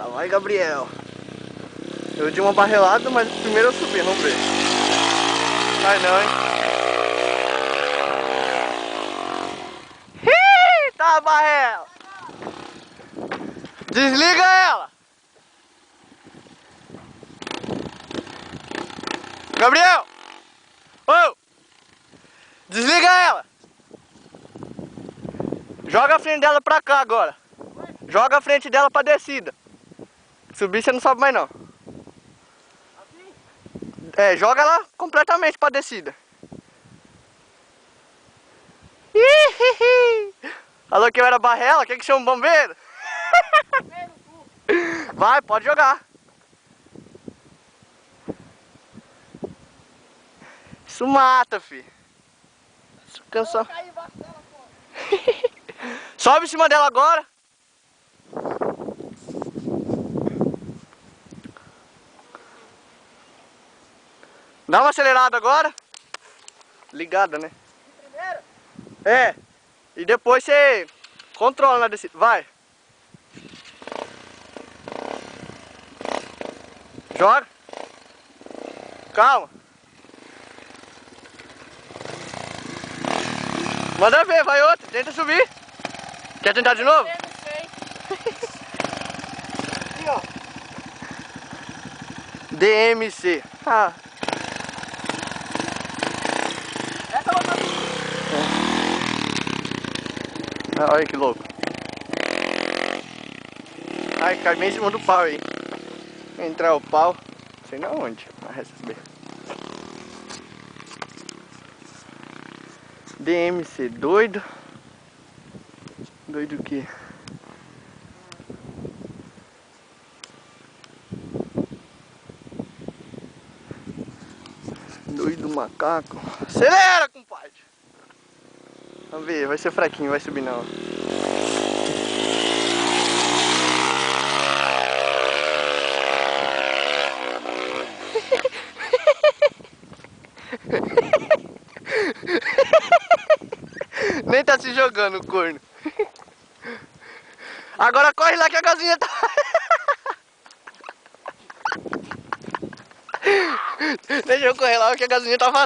Lá vai Gabriel. Eu dei uma barrelada, mas primeiro eu subi, vamos ver. Vai não, hein? Tá, barrela! Desliga ela! Gabriel! Ô! Desliga ela! Joga a frente dela pra cá agora. Joga a frente dela pra descida. Subir você não sobe mais não. É, joga ela completamente pra descida. Falou que eu era barrela, quer que chama o bombeiro? Vai, pode jogar. Isso mata, fi. Isso cansa. Sobe em cima dela agora. Dá uma acelerada agora. Ligada, né? Primeiro? É. E depois você controla na descida. Vai. Joga. Calma. Manda ver, vai outra. Tenta subir. Quer tentar de novo? Eu não sei. Aqui, ó. DMC. Ah. Essa eu vou fazer. Olha que louco. Ai, cai bem em cima do pau aí. Entrar o pau. Não sei não onde. Mas receber. DMC, doido. Doido o quê? Doido macaco. Acelera, compadre! Vamos ver, vai ser fraquinho, vai subir não. Nem tá se jogando o corno. Agora corre lá que a galinha tá... Deixa eu correr lá que a galinha tá vazando.